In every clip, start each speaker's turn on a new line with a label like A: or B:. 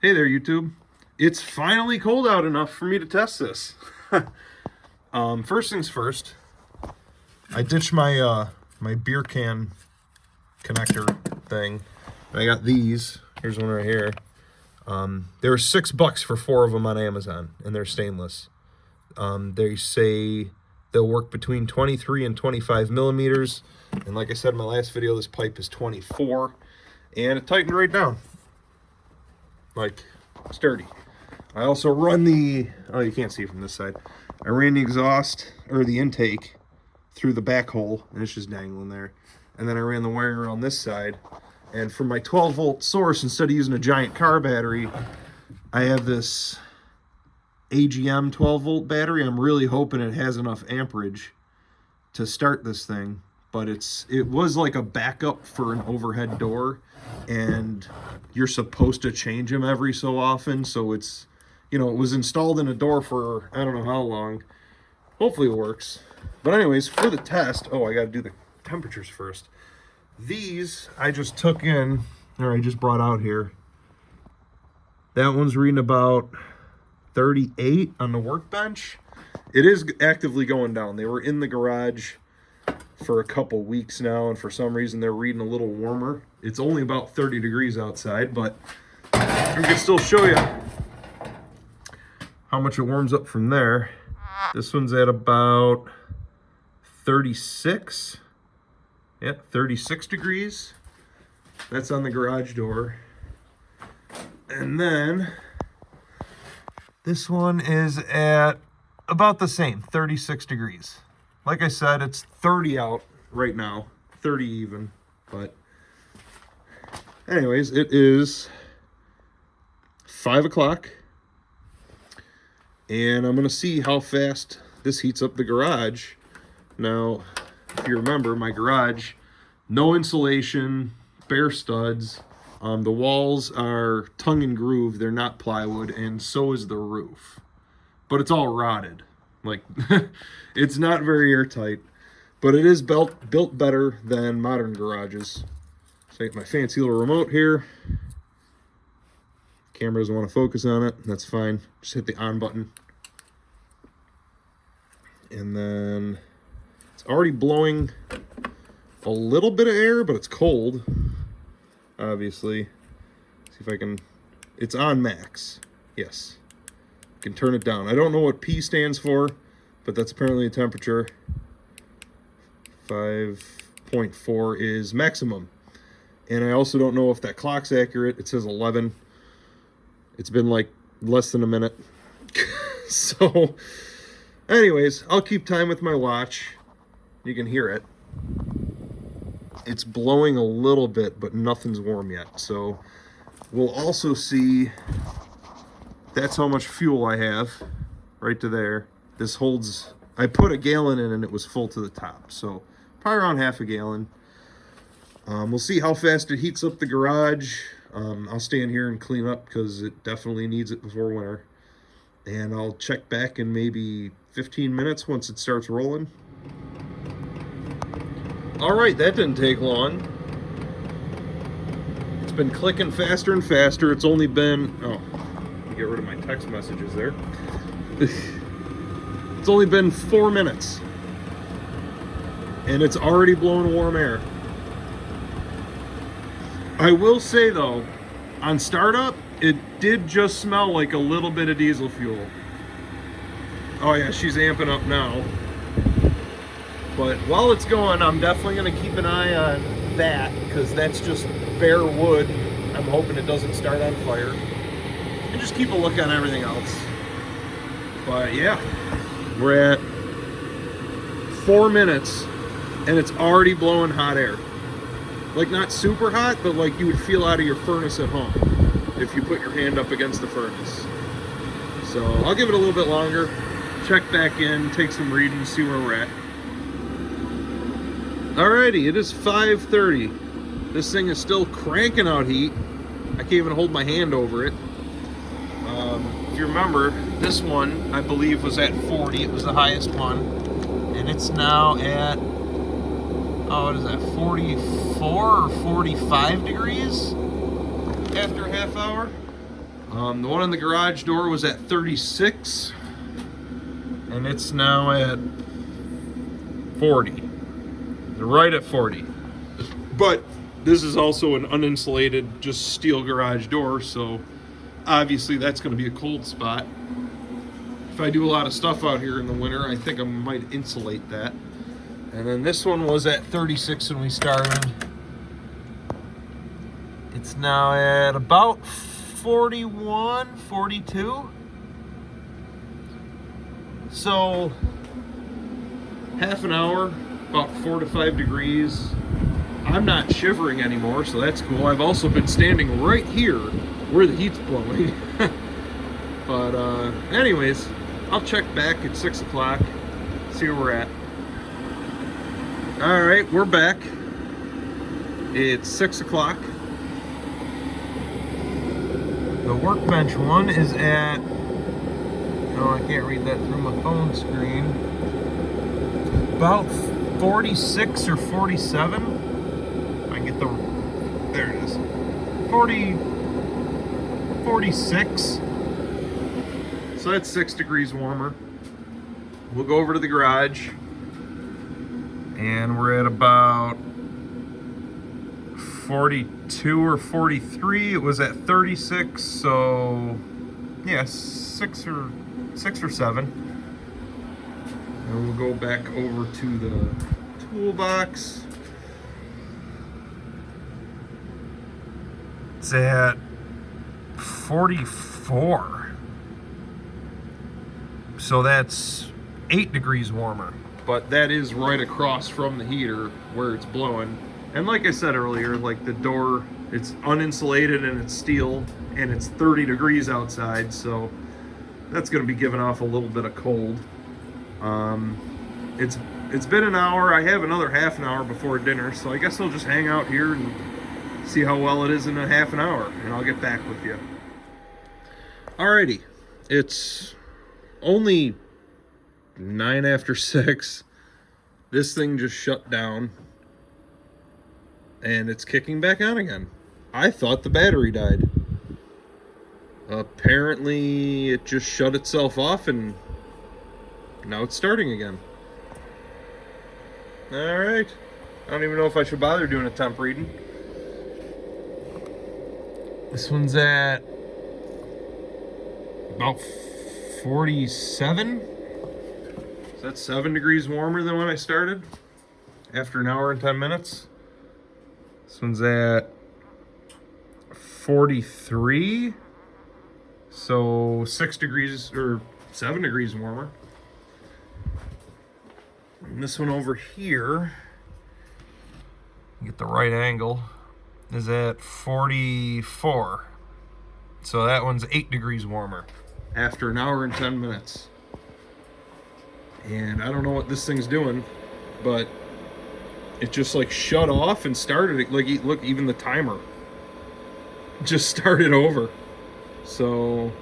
A: Hey there, YouTube. It's finally cold out enough for me to test this. First things first, I ditched my my beer can connector thing. And I got these. Here's one right here. They were $6 for 4 of them on Amazon, and they're stainless. They say they'll work between 23 and 25 millimeters. And like I said in my last video, this pipe is 24, and it tightened right down. Like, sturdy. I also run the, oh, you can't see from this side. I ran the exhaust, or the intake, through the back hole, and it's just dangling there. And then I ran the wire around this side. And for my 12-volt source, instead of using a giant car battery, I have this AGM 12-volt battery. I'm really hoping it has enough amperage to start this thing. But it was like a backup for an overhead door, and you're supposed to change them every so often. So it's, you know, it was installed in a door for I don't know how long. Hopefully it works. But anyways, for the test, oh, I got to do the temperatures first. These I just took in, or I just brought out here. That one's reading about 38 on the workbench. It is actively going down. They were in the garage for a couple weeks now, and for some reason they're reading a little warmer. It's only about 30 degrees outside, but I can still show you how much it warms up from there. This one's at about 36. Yep, 36 degrees. That's on the garage door. And then this one is at about the same, 36 degrees. Like I said, it's 30 out right now, 30 even, but anyways, it is 5 o'clock, and I'm gonna see how fast this heats up the garage. Now, if you remember, my garage, no insulation, bare studs. The walls are tongue and groove, they're not plywood, and so is the roof, but it's all rotted. Like, it's not very airtight, but it is built better than modern garages. So I got my fancy little remote here. Camera doesn't want to focus on it. That's fine. Just hit the on button. And then it's already blowing a little bit of air, but it's cold, obviously. See if I can, it's on max. Yes. Can turn it down. I don't know what P stands for, but that's apparently a temperature. 5.4 is maximum. And I also don't know if that clock's accurate. It says 11. It's been like less than a minute. So, anyways, I'll keep time with my watch. You can hear it. It's blowing a little bit, but nothing's warm yet. So, we'll also see. That's how much fuel I have, right to there. This holds, I put a gallon in and it was full to the top. So probably around half a gallon. We'll see how fast it heats up the garage. I'll stay in here and clean up because it definitely needs it before winter. And I'll check back in maybe 15 minutes once it starts rolling. All right, that didn't take long. It's been clicking faster and faster. It's only been, oh, get rid of my text messages there. It's only been 4 minutes and it's already blowing warm air. I will say though, on startup, it did just smell like a little bit of diesel fuel. Oh yeah, she's amping up now. But while it's going, I'm definitely gonna keep an eye on that because that's just bare wood. I'm hoping it doesn't start on fire. And just keep a look on everything else. But yeah, we're at 4 minutes and it's already blowing hot air. Like not super hot, but like you would feel out of your furnace at home if you put your hand up against the furnace. So I'll give it a little bit longer, check back in, take some readings, see where we're at. Alrighty, it is 5:30. This thing is still cranking out heat. I can't even hold my hand over it. If you remember, this one, I believe, was at 40. It was the highest one. And it's now at, oh, what is that, 44 or 45 degrees after a half hour? The one on the garage door was at 36, and it's now at 40. They're right at 40. But this is also an uninsulated, just steel garage door, so obviously that's going to be a cold spot. If I do a lot of stuff out here in the winter, I think I might insulate that. And then this one was at 36 when we started. It's now at about 41, 42. So half an hour, about 4 to 5 degrees. I'm not shivering anymore, so that's cool. I've also been standing right here where the heat's blowing. But anyways, I'll check back at 6 o'clock, see where we're at. All right, we're back. It's 6 o'clock. The workbench one is at, no, I can't read that through my phone screen, about 46 or 47. I get the, there it is, 46. So that's 6 degrees warmer. We'll go over to the garage, and we're at about 42 or 43. It was at 36, so yeah, 6 or 7. And we'll go back over to the toolbox. It's at 44. So that's 8 degrees warmer. But that is right across from the heater where it's blowing. And like I said earlier, like the door, it's uninsulated and it's steel and it's 30 degrees outside, so that's going to be giving off a little bit of cold. It's been an hour. I have another half an hour before dinner, so I guess I'll just hang out here and see how well it is in a half an hour, and I'll get back with you. Alrighty, it's only 9 after 6. This thing just shut down, and it's kicking back on again. I thought the battery died. Apparently it just shut itself off, and now it's starting again. Alright, I don't even know if I should bother doing a temp reading. This one's at about 47. So that's 7 degrees warmer than when I started after an hour and 10 minutes. This one's at 43. So 6 degrees or 7 degrees warmer. And this one over here, get the right angle, is at 44. So that one's 8 degrees warmer after an hour and 10 minutes. And I don't know what this thing's doing, but it just like shut off and started it. Like, look, even the timer just started over. So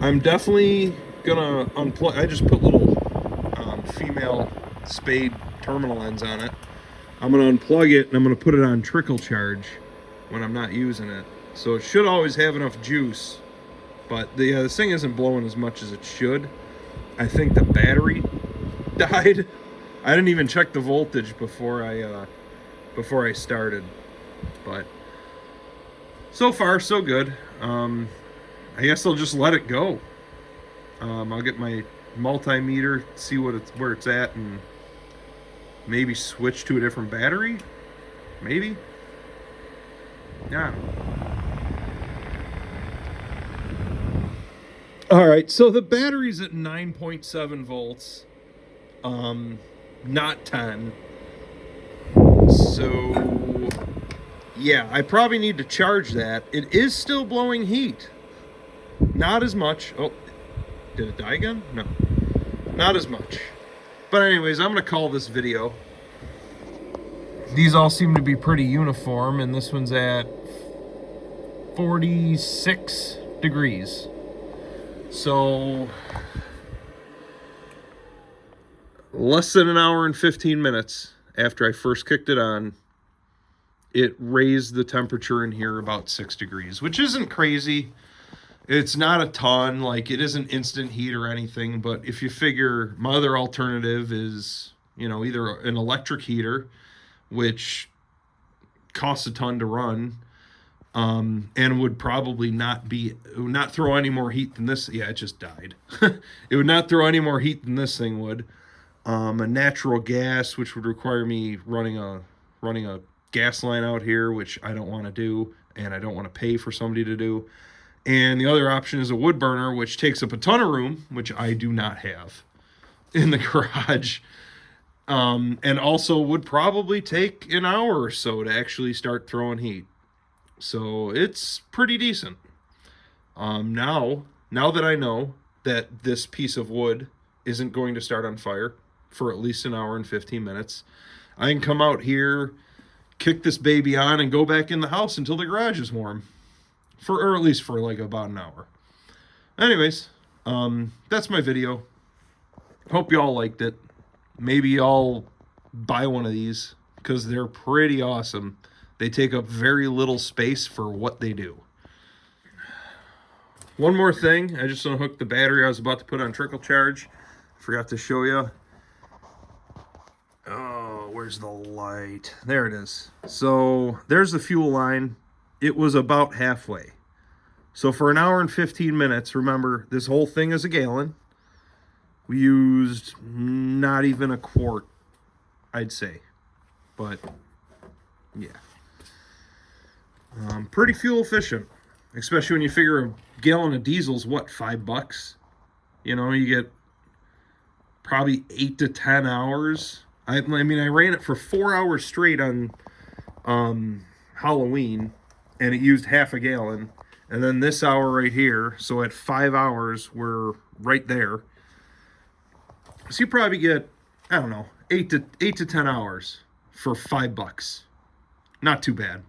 A: I'm definitely gonna unplug. I just put little female spade terminal ends on it. I'm gonna unplug it and I'm gonna put it on trickle charge when I'm not using it. So it should always have enough juice, but this thing isn't blowing as much as it should. I think the battery died. I didn't even check the voltage before I started, but so far so good. I guess I'll just let it go. I'll get my multimeter, see where it's at, and maybe switch to a different battery. Maybe. Yeah. All right, so the battery's at 9.7 volts, not 10. So yeah, I probably need to charge that. It is still blowing heat. Not as much. Oh, did it die again? No, not as much. But anyways, I'm gonna call this video. These all seem to be pretty uniform, and this one's at 46 degrees. So less than an hour and 15 minutes after I first kicked it on, it raised the temperature in here about 6 degrees, which isn't crazy. It's not a ton, like it isn't instant heat or anything, but if you figure my other alternative is, either an electric heater, which costs a ton to run, and would probably not throw any more heat than this. Yeah, it just died. It would not throw any more heat than this thing would. A natural gas, which would require me running a gas line out here, which I don't want to do, and I don't want to pay for somebody to do. And the other option is a wood burner, which takes up a ton of room, which I do not have in the garage. And also would probably take an hour or so to actually start throwing heat. So it's pretty decent. Now that I know that this piece of wood isn't going to start on fire for at least an hour and 15 minutes, I can come out here, kick this baby on, and go back in the house until the garage is warm. Or at least for like about an hour. Anyways, that's my video. Hope y'all liked it. Maybe I'll buy one of these because they're pretty awesome. They take up very little space for what they do. One more thing, I just unhooked the battery I was about to put on trickle charge. Forgot to show you. Oh, where's the light? There it is. So there's the fuel line. It was about halfway. So for an hour and 15 minutes, remember, this whole thing is a gallon. We used not even a quart, I'd say. But, yeah. Pretty fuel efficient. Especially when you figure a gallon of diesel's, what, $5? You get probably 8 to 10 hours. I mean, I ran it for 4 hours straight on Halloween, and it used half a gallon. And then this hour right here, so at 5 hours, we're right there. So you probably get, I don't know, 8 to 10 hours for $5. Not too bad.